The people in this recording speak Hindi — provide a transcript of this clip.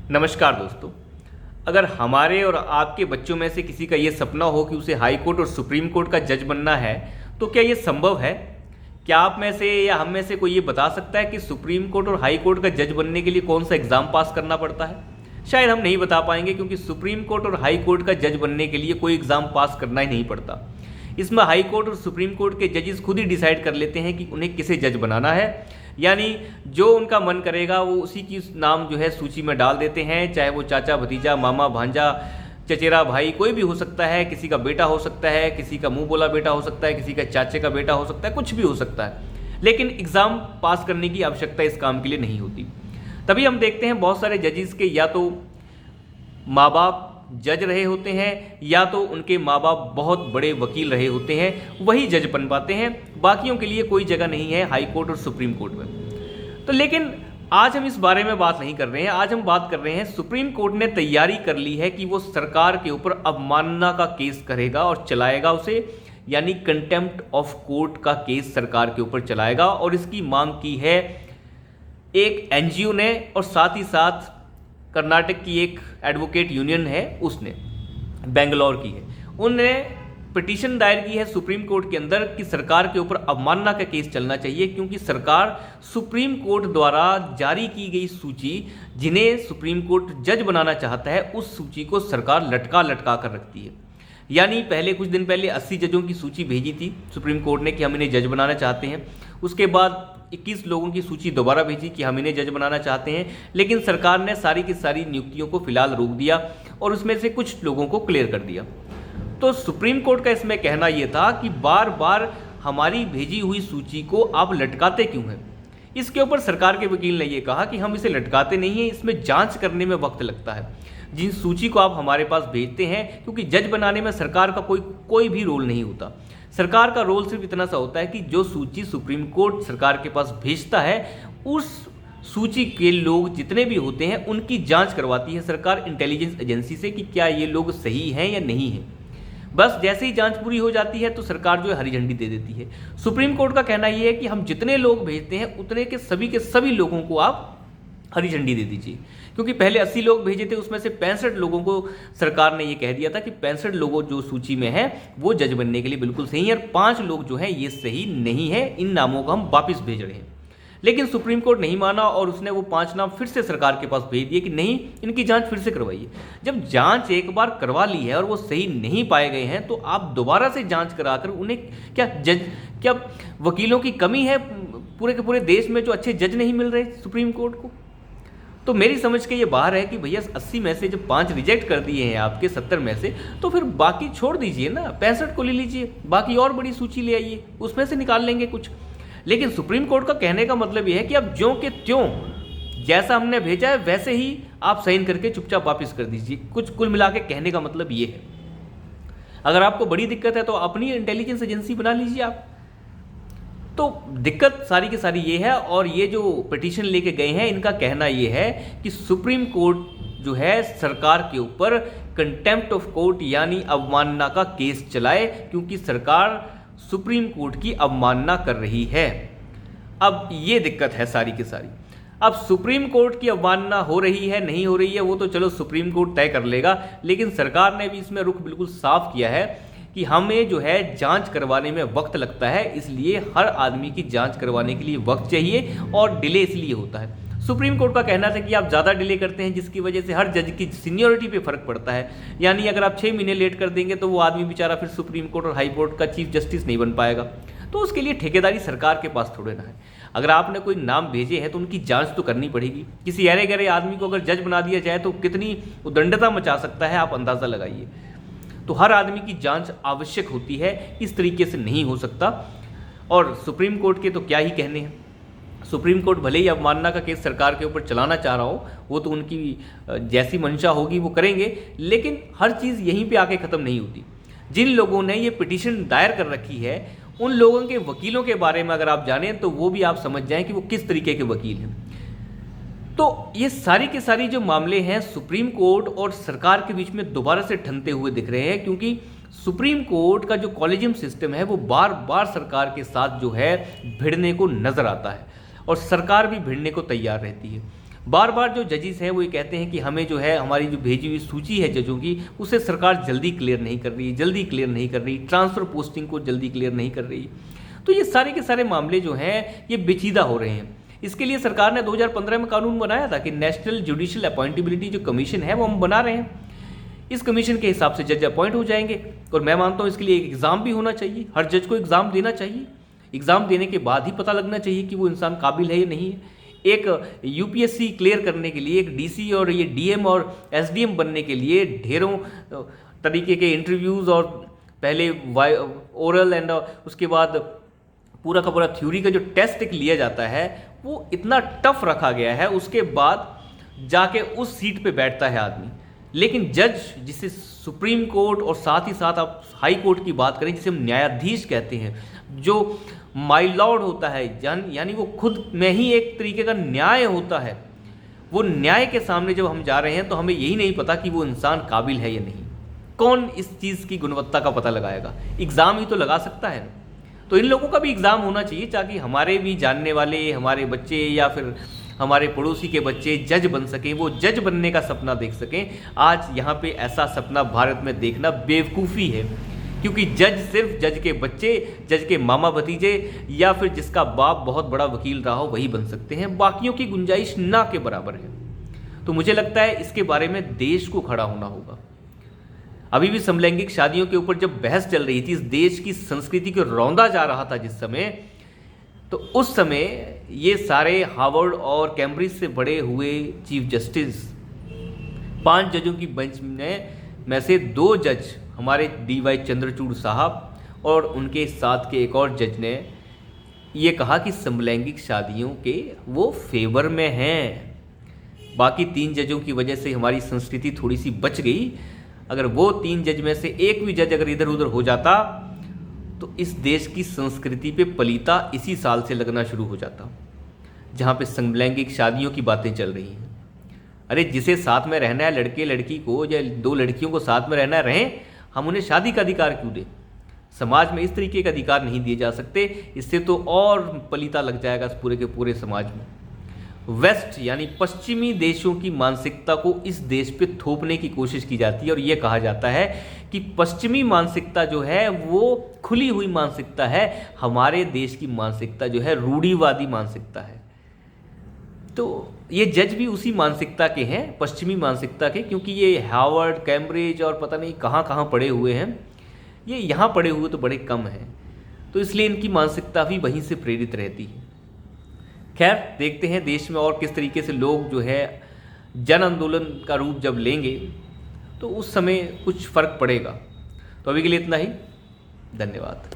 नमस्कार दोस्तों। अगर हमारे और आपके बच्चों में से किसी का ये सपना हो कि उसे हाई कोर्ट और सुप्रीम कोर्ट का जज बनना है, तो क्या ये संभव है? क्या आप में से या हम में से कोई ये बता सकता है कि सुप्रीम कोर्ट और हाई कोर्ट का जज बनने के लिए कौन सा एग्ज़ाम पास करना पड़ता है? शायद हम नहीं बता पाएंगे, क्योंकि सुप्रीम कोर्ट और हाई कोर्ट का जज बनने के लिए कोई एग्ज़ाम पास करना ही नहीं पड़ता। इसमें हाई कोर्ट और सुप्रीम कोर्ट के जजेस खुद ही डिसाइड कर लेते हैं कि उन्हें किसे जज बनाना है, यानी जो उनका मन करेगा वो उसी की नाम जो है सूची में डाल देते हैं। चाहे वो चाचा, भतीजा, मामा, भांजा, चचेरा भाई कोई भी हो सकता है, किसी का बेटा हो सकता है, किसी का मुंह बोला बेटा हो सकता है, किसी का चाचे का बेटा हो सकता है, कुछ भी हो सकता है। लेकिन एग्ज़ाम पास करने की आवश्यकता इस काम के लिए नहीं होती। तभी हम देखते हैं बहुत सारे जजेस के या तो माँ बाप जज रहे होते हैं या तो उनके माँ बाप बहुत बड़े वकील रहे होते हैं, वही जज बन पाते हैं। बाकियों के लिए कोई जगह नहीं है हाई कोर्ट और सुप्रीम कोर्ट में। तो लेकिन आज हम इस बारे में बात नहीं कर रहे हैं। आज हम बात कर रहे हैं, सुप्रीम कोर्ट ने तैयारी कर ली है कि वो सरकार के ऊपर अवमानना का केस करेगा और चलाएगा उसे, यानी कंटेम्प्ट ऑफ कोर्ट का केस सरकार के ऊपर चलाएगा। और इसकी मांग की है एक एनजीओ ने, और साथ ही साथ कर्नाटक की एक एडवोकेट यूनियन है, उसने बेंगलोर की है, उनने पिटीशन दायर की है सुप्रीम कोर्ट के अंदर कि सरकार के ऊपर अवमानना का केस चलना चाहिए, क्योंकि सरकार सुप्रीम कोर्ट द्वारा जारी की गई सूची, जिन्हें सुप्रीम कोर्ट जज बनाना चाहता है, उस सूची को सरकार लटका लटका कर रखती है। यानी पहले कुछ दिन पहले 80 जजों की सूची भेजी थी सुप्रीम कोर्ट ने कि हम इन्हें जज बनाना चाहते हैं। उसके बाद 21 लोगों की सूची दोबारा भेजी कि हम इन्हें जज बनाना चाहते हैं, लेकिन सरकार ने सारी की सारी नियुक्तियों को फिलहाल रोक दिया और उसमें से कुछ लोगों को क्लियर कर दिया। तो सुप्रीम कोर्ट का इसमें कहना यह था कि बार बार हमारी भेजी हुई सूची को आप लटकाते क्यों हैं? इसके ऊपर सरकार के वकील ने यह कहा कि हम इसे लटकाते नहीं हैं, इसमें जांच करने में वक्त लगता है जिन सूची को आप हमारे पास भेजते हैं, क्योंकि जज बनाने में सरकार का कोई भी रोल नहीं होता। सरकार का रोल सिर्फ इतना सा होता है कि जो सूची सुप्रीम कोर्ट सरकार के पास भेजता है, उस सूची के लोग जितने भी होते हैं उनकी जांच करवाती है सरकार इंटेलिजेंस एजेंसी से कि क्या ये लोग सही हैं या नहीं हैं। बस जैसे ही जांच पूरी हो जाती है तो सरकार जो है हरी झंडी दे देती है। सुप्रीम कोर्ट का कहना यह है कि हम जितने लोग भेजते हैं उतने के सभी लोगों को आप हरी झंडी दे दीजिए, क्योंकि पहले 80 लोग भेजे थे, उसमें से 65 लोगों को सरकार ने ये कह दिया था कि 65 लोगों जो सूची में हैं वो जज बनने के लिए बिल्कुल सही है, और 5 लोग जो हैं ये सही नहीं है, इन नामों को हम वापस भेज रहे हैं। लेकिन सुप्रीम कोर्ट नहीं माना और उसने वो 5 नाम फिर से सरकार के पास भेज दिए कि नहीं, इनकी जांच फिर से करवाइए। जब जांच एक बार करवा ली है और वो सही नहीं पाए गए हैं, तो आप दोबारा से जांच कराकर उन्हें क्या वकीलों की कमी है पूरे के पूरे देश में जो अच्छे जज नहीं मिल रहे सुप्रीम कोर्ट को? तो मेरी समझ के ये बाहर है कि भैया 80 में से जब 5 रिजेक्ट कर दिए हैं आपके 70 में से, तो फिर बाकी छोड़ दीजिए ना, 65 को ले लीजिए, बाकी और बड़ी सूची ले आइए, उसमें से निकाल लेंगे कुछ। लेकिन सुप्रीम कोर्ट का कहने का मतलब ये है कि अब ज्यों के त्यों जैसा हमने भेजा है वैसे ही आप साइन करके चुपचाप वापस कर दीजिए। कुछ कुल मिला के कहने का मतलब ये है। अगर आपको बड़ी दिक्कत है तो अपनी इंटेलिजेंस एजेंसी बना लीजिए आप। तो दिक्कत सारी की सारी ये है, और ये जो पिटीशन लेके गए हैं इनका कहना ये है कि सुप्रीम कोर्ट जो है सरकार के ऊपर कंटेम्प्ट ऑफ कोर्ट यानी अवमानना का केस चलाए, क्योंकि सरकार सुप्रीम कोर्ट की अवमानना कर रही है। अब ये दिक्कत है सारी की सारी। अब सुप्रीम कोर्ट की अवमानना हो रही है नहीं हो रही है वो तो चलो सुप्रीम कोर्ट तय कर लेगा, लेकिन सरकार ने भी इसमें रुख बिल्कुल साफ किया है कि हमें जो है जांच करवाने में वक्त लगता है, इसलिए हर आदमी की जांच करवाने के लिए वक्त चाहिए, और डिले इसलिए होता है। सुप्रीम कोर्ट का कहना था कि आप ज़्यादा डिले करते हैं जिसकी वजह से हर जज की सीनियरिटी पे फर्क पड़ता है, यानी अगर आप 6 महीने लेट कर देंगे तो वो आदमी बेचारा फिर सुप्रीम कोर्ट और हाई कोर्ट का चीफ जस्टिस नहीं बन पाएगा। तो उसके लिए ठेकेदारी सरकार के पास थोड़े ना है। अगर आपने कोई नाम भेजे हैं तो उनकी जांच तो करनी पड़ेगी। किसी अरे गहरे आदमी को अगर जज बना दिया जाए तो कितनी उदंडता मचा सकता है, आप अंदाज़ा लगाइए। तो हर आदमी की जांच आवश्यक होती है, इस तरीके से नहीं हो सकता। और सुप्रीम कोर्ट के तो क्या ही कहने हैं। सुप्रीम कोर्ट भले ही अवमानना का केस सरकार के ऊपर चलाना चाह रहा हो, वो तो उनकी जैसी मंशा होगी वो करेंगे, लेकिन हर चीज़ यहीं पे आके ख़त्म नहीं होती। जिन लोगों ने ये पिटीशन दायर कर रखी है उन लोगों के वकीलों के बारे में अगर आप जानें तो वो भी आप समझ जाएं कि वो किस तरीके के वकील हैं। तो ये सारी के सारी जो मामले हैं सुप्रीम कोर्ट और सरकार के बीच में दोबारा से ठनते हुए दिख रहे हैं, क्योंकि सुप्रीम कोर्ट का जो कॉलेजियम सिस्टम है वो बार बार सरकार के साथ जो है भिड़ने को नजर आता है, और सरकार भी भिड़ने को तैयार रहती है। बार बार जो जजेस हैं वो ये कहते हैं कि हमें जो है हमारी जो भेजी हुई सूची है जजों की, उसे सरकार जल्दी क्लियर नहीं कर रही, जल्दी क्लियर नहीं कर रही, ट्रांसफ़र पोस्टिंग को जल्दी क्लियर नहीं कर रही। तो ये सारे के सारे मामले जो हैं ये पेचीदा हो रहे हैं। इसके लिए सरकार ने 2015 में कानून बनाया था कि नेशनल जुडिशियल अपॉइंटेबिलिटी जो कमीशन है वो हम बना रहे हैं। इस कमीशन के हिसाब से जज अपॉइंट हो जाएंगे, और मैं मानता हूँ इसके लिए एक एग्ज़ाम भी होना चाहिए। हर जज को एग्ज़ाम देना चाहिए। एग्ज़ाम देने के बाद ही पता लगना चाहिए कि वो इंसान काबिल है या नहीं है। एक यूपीएससी क्लियर करने के लिए, एक डीसी और ये डीएम और एसडीएम बनने के लिए ढेरों तरीके के इंटरव्यूज़ और पहले ओरल एंड उसके बाद पूरा का पूरा थ्योरी का जो टेस्ट एक लिया जाता है वो इतना टफ रखा गया है, उसके बाद जाके उस सीट पे बैठता है आदमी। लेकिन जज, जिसे सुप्रीम कोर्ट और साथ ही साथ आप हाई कोर्ट की बात करें, जिसे हम न्यायाधीश कहते हैं, जो माय लॉर्ड होता है, यानी वो खुद में ही एक तरीके का न्याय होता है, वो न्याय के सामने जब हम जा रहे हैं तो हमें यही नहीं पता कि वो इंसान काबिल है या नहीं। कौन इस चीज़ की गुणवत्ता का पता लगाएगा? एग्ज़ाम ही तो लगा सकता है। तो इन लोगों का भी एग्ज़ाम होना चाहिए ताकि हमारे भी जानने वाले, हमारे बच्चे या फिर हमारे पड़ोसी के बच्चे जज बन सकें, वो जज बनने का सपना देख सकें। आज यहाँ पे ऐसा सपना भारत में देखना बेवकूफ़ी है, क्योंकि जज सिर्फ जज के बच्चे, जज के मामा भतीजे या फिर जिसका बाप बहुत बड़ा वकील रहा हो वही बन सकते हैं। बाकियों की गुंजाइश ना के बराबर है। तो मुझे लगता है इसके बारे में देश को खड़ा होना होगा। अभी भी समलैंगिक शादियों के ऊपर जब बहस चल रही थी, इस देश की संस्कृति को रौंदा जा रहा था जिस समय, तो उस समय ये सारे हार्वर्ड और कैम्ब्रिज से बड़े हुए चीफ जस्टिस 5 जजों की बेंच में से 2 जज हमारे DY चंद्रचूड़ साहब और उनके साथ के एक और जज ने ये कहा कि समलैंगिक शादियों के वो फेवर में हैं। बाकी 3 जजों की वजह से हमारी संस्कृति थोड़ी सी बच गई। अगर वो 3 जज में से एक भी जज अगर इधर उधर हो जाता तो इस देश की संस्कृति पे पलीता इसी साल से लगना शुरू हो जाता, जहाँ पे समलैंगिक शादियों की बातें चल रही हैं। अरे जिसे साथ में रहना है लड़के लड़की को, या 2 लड़कियों को साथ में रहना है, रहें, हम उन्हें शादी का अधिकार क्यों दें? समाज में इस तरीके का अधिकार नहीं दिए जा सकते, इससे तो और पलीता लग जाएगा पूरे के पूरे समाज में। वेस्ट यानी पश्चिमी देशों की मानसिकता को इस देश पे थोपने की कोशिश की जाती है, और ये कहा जाता है कि पश्चिमी मानसिकता जो है वो खुली हुई मानसिकता है, हमारे देश की मानसिकता जो है रूढ़िवादी मानसिकता है। तो ये जज भी उसी मानसिकता के हैं, पश्चिमी मानसिकता के, क्योंकि ये हार्वर्ड, कैम्ब्रिज और पता नहीं कहाँ कहाँ पढ़े हुए हैं। ये यहाँ पढ़े हुए तो बड़े कम हैं, तो इसलिए इनकी मानसिकता भी वहीं से प्रेरित रहती है। खैर, देखते हैं देश में और किस तरीके से लोग जो है जन आंदोलन का रूप जब लेंगे तो उस समय कुछ फ़र्क पड़ेगा। तो अभी के लिए इतना ही। धन्यवाद।